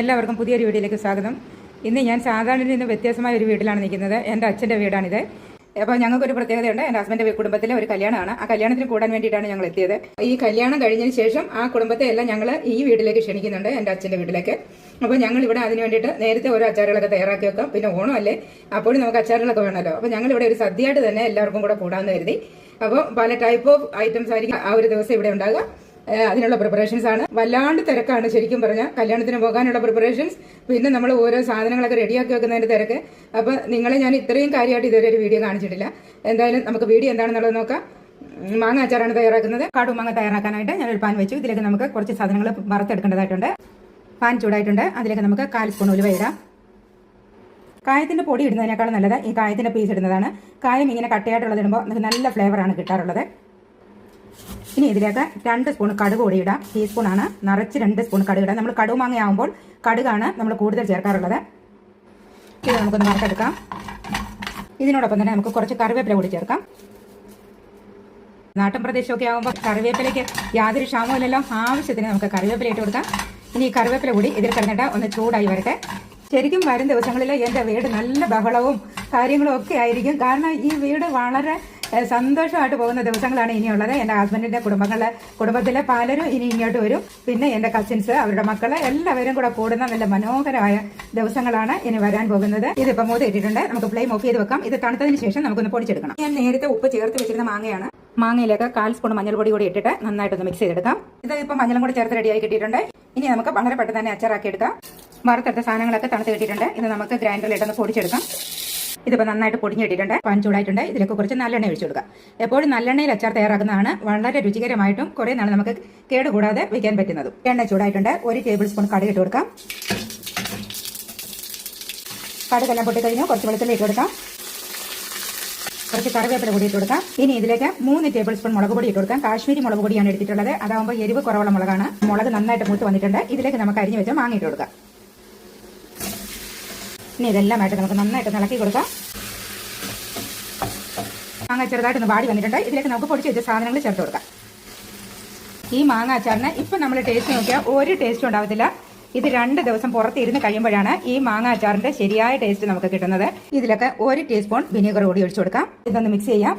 എല്ലാവർക്കും പുതിയൊരു വീഡിയോയിലേക്ക് സ്വാഗതം. ഇന്ന് ഞാൻ സാധാരണയിൽ നിന്ന് വ്യത്യസ്തമായ ഒരു വീട്ടിലാണ് നിൽക്കുന്നത്. എൻ്റെ അച്ഛൻ്റെ വീടാണിത്. അപ്പോൾ ഞങ്ങൾക്കൊരു പ്രത്യേകതയുണ്ട്. എൻ്റെ ഹസ്ബൻഡ് കുടുംബത്തിലെ ഒരു കല്യാണമാണ്. ആ കല്യാണത്തിന് കൂടാൻ വേണ്ടിയിട്ടാണ് ഞങ്ങൾ എത്തിയത്. ഈ കല്യാണം കഴിഞ്ഞതിന് ശേഷം ആ കുടുംബത്തെ എല്ലാം ഞങ്ങൾ ഈ വീട്ടിലേക്ക് ക്ഷണിക്കുന്നുണ്ട്, എൻ്റെ അച്ഛൻ്റെ വീട്ടിലേക്ക്. അപ്പോൾ ഞങ്ങൾ ഇവിടെ അതിന് വേണ്ടിയിട്ട് നേരത്തെ ഓരോ അച്ചാറുകളൊക്കെ തയ്യാറാക്കി വെക്കാം. പിന്നെ ഓണമല്ലേ, അപ്പോഴും നമുക്ക് അച്ചാറുകളൊക്കെ വേണമല്ലോ. അപ്പോൾ ഞങ്ങൾ ഇവിടെ ഒരു സദ്യയായിട്ട് തന്നെ എല്ലാവർക്കും കൂടെ കൂടാമെന്ന് കരുതി. അപ്പോൾ പല ടൈപ്പ് ഓഫ് ഐറ്റംസ് ആയിരിക്കും ആ ഒരു ദിവസം ഇവിടെ ഉണ്ടാകുക. അതിനുള്ള പ്രിപ്പറേഷൻസ് ആണ്. വല്ലാണ്ട് തിരക്കാണ് ശരിക്കും പറഞ്ഞാൽ കല്യാണത്തിന് പോകാനുള്ള പ്രിപ്പറേഷൻസ്, പിന്നെ നമ്മൾ ഓരോ സാധനങ്ങളൊക്കെ റെഡിയാക്കി വെക്കുന്നതിന്റെ തിരക്ക്. അപ്പൊ നിങ്ങളെ ഞാൻ ഇത്രയും കാര്യമായിട്ട് ഇതുവരെ ഒരു വീഡിയോ കാണിച്ചിട്ടില്ല. എന്തായാലും നമുക്ക് വീഡിയോ എന്താണെന്നുള്ളത് നോക്കാം. മാങ്ങ അച്ചാറാണ് തയ്യാറാക്കുന്നത്. കാടുമാങ്ങ തയ്യാറാക്കാനായിട്ട് ഞാനൊരു പാൻ വെച്ചു. ഇതിലേക്ക് നമുക്ക് കുറച്ച് സാധനങ്ങൾ വറുത്തെടുക്കേണ്ടതായിട്ടുണ്ട്. പാൻ ചൂടായിട്ടുണ്ട്. അതിലേക്ക് നമുക്ക് 1/4 സ്പൂൺ ഉലുവ ഇടാം. കായത്തിന്റെ പൊടി ഇടുന്നതിനേക്കാളും നല്ലത് ഈ കായത്തിന്റെ പീസ് ഇടുന്നതാണ്. കായം ഇങ്ങനെ കട്ടയായിട്ടുള്ളത് ഇടുമ്പോൾ നമുക്ക് നല്ല ഫ്ലേവറാണ് കിട്ടാറുള്ളത്. ഇനി ഇതിലേക്ക് 2 സ്പൂൺ കടുക് കൂടി ഇടാം. ടീസ്പൂണാണ്, നിറച്ച് 2 സ്പൂൺ കടുക് ഇടാം. നമ്മൾ കടുമാങ്ങയാവുമ്പോൾ കടുകാണ് നമ്മൾ കൂടുതൽ ചേർക്കാറുള്ളത്. ഇത് നമുക്കൊന്ന് വറുത്തെടുക്കാം. ഇതിനോടൊപ്പം തന്നെ നമുക്ക് കുറച്ച് കറിവേപ്പില കൂടി ചേർക്കാം. നാട്ടിൻ പ്രദേശമൊക്കെ ആകുമ്പോൾ കറിവേപ്പിലയ്ക്ക് യാതൊരു ക്ഷാമമില്ലല്ലോ. ആവശ്യത്തിന് നമുക്ക് കറിവേപ്പില ഇട്ട് കൊടുക്കാം. ഇനി ഈ കറിവേപ്പില കൂടി ഇതിൽ കിടന്നിട്ട് ഒന്ന് ചൂടായി വരട്ടെ. ശരിക്കും വരും ദിവസങ്ങളിൽ എൻ്റെ വീട് നല്ല ബഹളവും കാര്യങ്ങളും ഒക്കെ ആയിരിക്കും. കാരണം ഈ വീട് വളരെ സന്തോഷമായിട്ട് പോകുന്ന ദിവസങ്ങളാണ് ഇനിയുള്ളത്. എൻ്റെ ഹസ്ബൻഡിന്റെ കുടുംബത്തിലെ പലരും ഇനി ഇങ്ങോട്ട് വരും. പിന്നെ എൻ്റെ കസിൻസ്, അവരുടെ മക്കള് എല്ലാവരും കൂടെ കൂടുന്ന നല്ല മനോഹരമായ ദിവസങ്ങളാണ് ഇനി വരാൻ പോകുന്നത്. ഇതിപ്പോൾ മൂത്ത് ഇട്ടിട്ടുണ്ട്. നമുക്ക് ഫ്ലെയിം ഓഫ് ചെയ്ത് വെക്കാം. ഇത് തണുത്തതിന് ശേഷം നമുക്കൊന്ന് പൊടിച്ചെടുക്കണം. ഞാൻ നേരത്തെ ഉപ്പ് ചേർത്ത് വെച്ചിരുന്ന മാങ്ങയാണ്. മാങ്ങയിലേക്ക് 1/4 സ്പൂൺ മഞ്ഞൾപ്പൊടി കൂടി ഇട്ടിട്ട് നന്നായിട്ടൊന്ന് മിക്സ് ചെയ്തെടുക്കാം. ഇത് ഇപ്പോൾ മഞ്ഞളും കൂടി ചേർത്ത് റെഡിയായി കിട്ടിയിട്ടുണ്ട്. ഇനി നമുക്ക് വളരെ പെട്ടെന്ന് തന്നെ അച്ചാറാക്കി എടുക്കാം. വറുത്തെടുത്ത സാധനങ്ങളൊക്കെ തണുത്ത് കിട്ടിയിട്ടുണ്ട്. ഇത് നമുക്ക് ഗ്രൈൻഡറിലിട്ടൊന്ന് പൊടിച്ചെടുക്കാം. ഇതിപ്പോൾ നന്നായിട്ട് പൊടിഞ്ഞിട്ടിട്ടുണ്ട്. പാൻ ചൂടായിട്ടുണ്ട്. ഇതിലേക്ക് കുറച്ച് നല്ലെണ്ണ ഒഴിച്ചു കൊടുക്കാം. എപ്പോഴും നല്ലെണ്ണയിൽ അച്ചാർ തയ്യാറാക്കുന്നതാണ് വളരെ രുചികരമായിട്ടും കുറേ നാൾ നമുക്ക് കേടുകൂടാതെ വയ്ക്കാൻ പറ്റുന്നതും. എണ്ണ ചൂടായിട്ടുണ്ട്. 1 ടേബിൾ സ്പൂൺ കടുക് ഇട്ട് കൊടുക്കാം. കടുകെല്ലാം പൊട്ടിക്കഴിഞ്ഞു. കുറച്ച് വെളുത്തുള്ളി ഇട്ട് കൊടുക്കാം. കുറച്ച് കറിവേപ്പില കൂടി ഇട്ട് കൊടുക്കാം. ഇനി ഇതിലേക്ക് 3 ടേബിൾ സ്പൂൺ മുളക് പൊടി ഇട്ട് കൊടുക്കാം. കാശ്മീരി മുളക് പൊടിയാണ് എടുത്തിട്ടുള്ളത്. അതാകുമ്പോൾ എരിവ് കുറവുള്ള മുളകാണ്. മുളക് നന്നായിട്ട് മൂത്ത് വന്നിട്ടുണ്ട്. ഇതിലേക്ക് നമുക്ക് അരിഞ്ഞു വെച്ച് മാങ്ങ ഇട്ട് കൊടുക്കാം. ഇനി ഇതെല്ലാമായിട്ട് നമുക്ക് നന്നായിട്ട് ഇളക്കി കൊടുക്കാം. മാങ്ങ ചെറുതായിട്ടൊന്ന് വാടി വന്നിട്ടുണ്ട്. ഇതിലേക്ക് നമുക്ക് പൊടിച്ച് വെച്ച സാധനങ്ങൾ ചേർത്ത് കൊടുക്കാം. ഈ മാങ്ങ അച്ചാറിന് ഇപ്പം നമ്മൾ ടേസ്റ്റ് നോക്കിയാൽ ഒരു ടേസ്റ്റും ഉണ്ടാവത്തില്ല. ഇത് 2 ദിവസം പുറത്തിരുന്ന് കഴിയുമ്പോഴാണ് ഈ മാങ്ങ അച്ചാറിന്റെ ശരിയായ ടേസ്റ്റ് നമുക്ക് കിട്ടുന്നത്. ഇതിലേക്ക് 1 ടീസ്പൂൺ വിനീഗർ കൂടി ഒഴിച്ചു കൊടുക്കാം. ഇതൊന്ന് മിക്സ് ചെയ്യാം.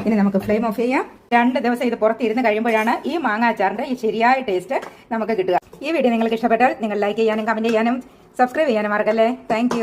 ഇനി നമുക്ക് ഫ്ലെയിം ഓഫ് ചെയ്യാം. 2 ദിവസം ഇത് പുറത്തിരുന്ന് കഴിയുമ്പോഴാണ് ഈ മാങ്ങ അച്ചാറിന്റെ ഈ ശരിയായ ടേസ്റ്റ് നമുക്ക് കിട്ടുക. ഈ വീഡിയോ നിങ്ങൾക്ക് ഇഷ്ടപ്പെട്ടാൽ നിങ്ങൾ ലൈക്ക് ചെയ്യാനും കമന്റ് ചെയ്യാനും സബ്സ്ക്രൈബ് ചെയ്യാനും മറക്കല്ലേ. താങ്ക്